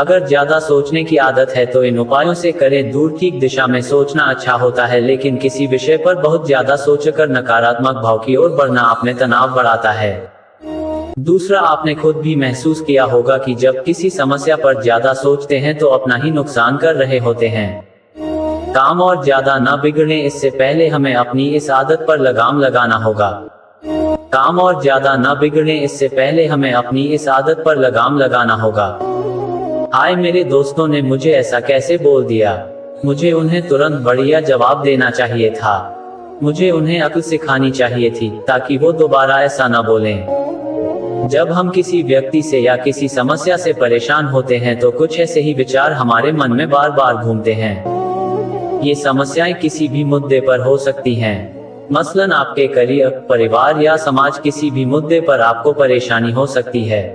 अगर ज्यादा सोचने की आदत है तो इन उपायों से करें दूर। ठीक दिशा में सोचना अच्छा होता है, लेकिन किसी विषय पर बहुत ज्यादा सोचकर नकारात्मक भाव की ओर बढ़ना आप में तनाव बढ़ाता है। दूसरा, आपने खुद भी महसूस किया होगा कि जब किसी समस्या पर ज्यादा सोचते हैं तो अपना ही नुकसान कर रहे होते हैं। काम और ज्यादा न बिगड़े इससे पहले हमें अपनी इस आदत पर लगाम लगाना होगा। काम और ज्यादा न बिगड़े इससे पहले हमें अपनी इस आदत पर लगाम लगाना होगा। हाय, मेरे दोस्तों ने मुझे ऐसा कैसे बोल दिया। मुझे उन्हें तुरंत बढ़िया जवाब देना चाहिए था। मुझे उन्हें अक्ल सिखानी चाहिए थी ताकि वो दोबारा ऐसा न बोलें। जब हम किसी व्यक्ति से या किसी समस्या से परेशान होते हैं तो कुछ ऐसे ही विचार हमारे मन में बार बार घूमते हैं। ये समस्याएं किसी भी मुद्दे पर हो सकती हैं। मसलन आपके करियर, परिवार या समाज, किसी भी मुद्दे पर आपको परेशानी हो सकती है।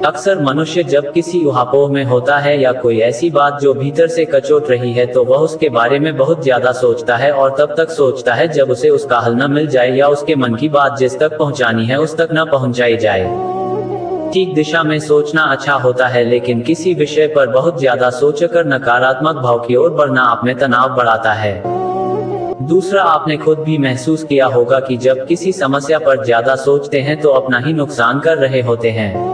अक्सर मनुष्य जब किसी ऊहापोह में होता है या कोई ऐसी बात जो भीतर से कचोट रही है तो वह उसके बारे में बहुत ज्यादा सोचता है और तब तक सोचता है जब उसे उसका हल न मिल जाए या उसके मन की बात जिस तक पहुंचानी है उस तक न पहुंचाई जाए। ठीक दिशा में सोचना अच्छा होता है, लेकिन किसी विषय पर बहुत ज्यादा सोचकर नकारात्मक भाव की ओर बढ़ना आप में तनाव बढ़ाता है। दूसरा, आपने खुद भी महसूस किया होगा कि जब किसी समस्या पर ज्यादा सोचते हैं तो अपना ही नुकसान कर रहे होते हैं।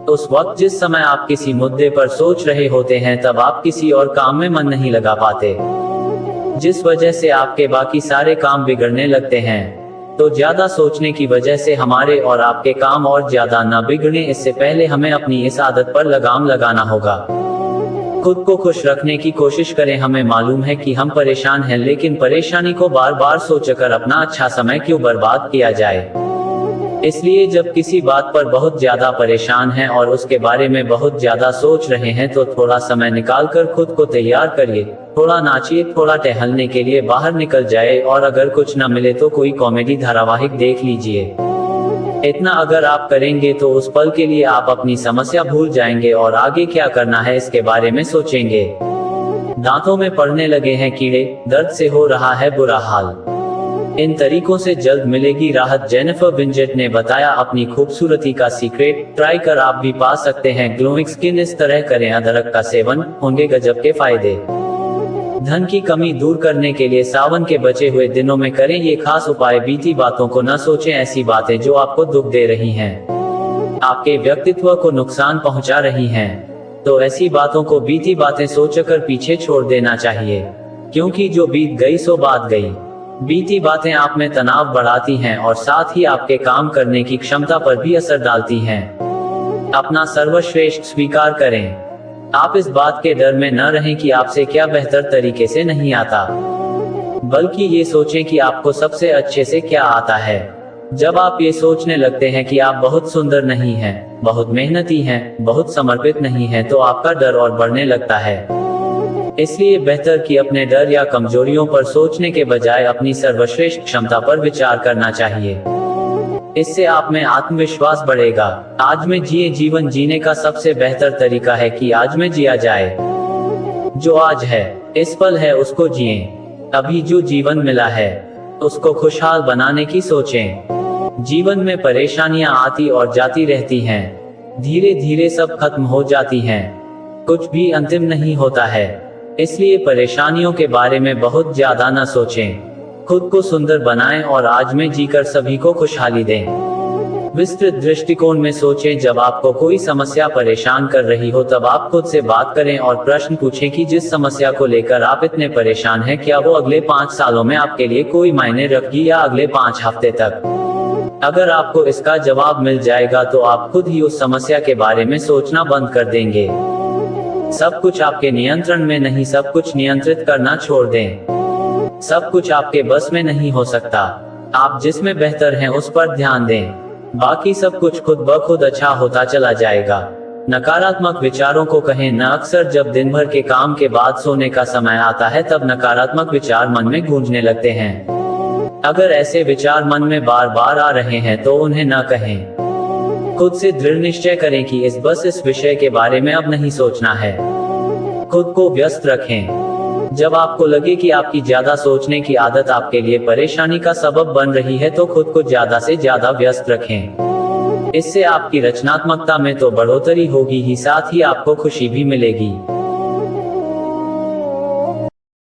उस वक्त जिस समय आप किसी मुद्दे पर सोच रहे होते हैं तब आप किसी और काम में मन नहीं लगा पाते, जिस वजह से आपके बाकी सारे काम बिगड़ने लगते हैं। तो ज्यादा सोचने की वजह से हमारे और आपके काम और ज्यादा न बिगड़े इससे पहले हमें अपनी इस आदत पर लगाम लगाना होगा। खुद को खुश रखने की कोशिश करें। हमें मालूम है कि हम परेशान हैं, लेकिन परेशानी को बार बार सोचकर अपना अच्छा समय क्यों बर्बाद किया जाए। इसलिए जब किसी बात पर बहुत ज्यादा परेशान हैं और उसके बारे में बहुत ज्यादा सोच रहे हैं तो थोड़ा समय निकालकर खुद को तैयार करिए। थोड़ा नाचिए, थोड़ा टहलने के लिए बाहर निकल जाए और अगर कुछ न मिले तो कोई कॉमेडी धारावाहिक देख लीजिए। इतना अगर आप करेंगे तो उस पल के लिए आप अपनी समस्या भूल जाएंगे और आगे क्या करना है इसके बारे में सोचेंगे। दांतों में पड़ने लगे हैं कीड़े, दर्द से हो रहा है बुरा हाल। इन तरीकों से जल्द मिलेगी राहत। जेनिफर विंजेट ने बताया अपनी खूबसूरती का सीक्रेट ट्राई कर आप भी पा सकते हैं ग्लोइंग स्किन। इस तरह करें अदरक का सेवन, होंगे गजब के फायदे। धन की कमी दूर करने के लिए सावन के बचे हुए दिनों में करें ये खास उपाय। बीती बातों को न सोचें, ऐसी बातें जो आपको दुख दे रही हैं, आपके व्यक्तित्व को नुकसान पहुंचा रही हैं, तो ऐसी बातों को बीती बातें सोचकर पीछे छोड़ देना चाहिए, क्योंकि जो बीत गई सो बात गई। बीती बातें आप में तनाव बढ़ाती हैं और साथ ही आपके काम करने की क्षमता पर भी असर डालती हैं। अपना सर्वश्रेष्ठ स्वीकार करें। आप इस बात के डर में न रहें कि आपसे क्या बेहतर तरीके से नहीं आता, बल्कि ये सोचें कि आपको सबसे अच्छे से क्या आता है। जब आप ये सोचने लगते हैं कि आप बहुत सुंदर नहीं हैं, बहुत मेहनती हैं, बहुत समर्पित नहीं हैं, तो आपका डर और बढ़ने लगता है। इसलिए बेहतर कि अपने डर या कमजोरियों पर सोचने के बजाय अपनी सर्वश्रेष्ठ क्षमता पर विचार करना चाहिए। इससे आप में आत्मविश्वास बढ़ेगा। आज में जिए। जीवन जीने का सबसे बेहतर तरीका है कि आज में जिया जाए। जो आज है, इस पल है, उसको जिए। अभी जो जीवन मिला है उसको खुशहाल बनाने की सोचें। जीवन में परेशानियां आती और जाती रहती हैं, धीरे धीरे सब खत्म हो जाती हैं। कुछ भी अंतिम नहीं होता है, इसलिए परेशानियों के बारे में बहुत ज्यादा न सोचें। खुद को सुंदर बनाएं और आज में जीकर सभी को खुशहाली दें। विस्तृत दृष्टिकोण में सोचें। जब आपको कोई समस्या परेशान कर रही हो तब आप खुद से बात करें और प्रश्न पूछें कि जिस समस्या को लेकर आप इतने परेशान हैं, क्या वो अगले 5 सालों में आपके लिए कोई मायने रखेगी या अगले 5 हफ्ते तक। अगर आपको इसका जवाब मिल जाएगा तो आप खुद ही उस समस्या के बारे में सोचना बंद कर देंगे। सब कुछ आपके नियंत्रण में नहीं, सब कुछ नियंत्रित करना छोड़ दें। सब कुछ आपके बस में नहीं हो सकता। आप जिसमें बेहतर हैं उस पर ध्यान दें, बाकी सब कुछ खुद ब खुद अच्छा होता चला जाएगा। नकारात्मक विचारों को कहें न। अक्सर जब दिन भर के काम के बाद सोने का समय आता है तब नकारात्मक विचार मन में गूंजने लगते हैं। अगर ऐसे विचार मन में बार बार आ रहे हैं तो उन्हें न कहें। खुद से दृढ़ निश्चय करें कि इस विषय के बारे में अब नहीं सोचना है। खुद को व्यस्त रखें। जब आपको लगे कि आपकी ज्यादा सोचने की आदत आपके लिए परेशानी का सबब बन रही है तो खुद को ज्यादा से ज्यादा व्यस्त रखें। इससे आपकी रचनात्मकता में तो बढ़ोतरी होगी ही, साथ ही आपको खुशी भी मिलेगी।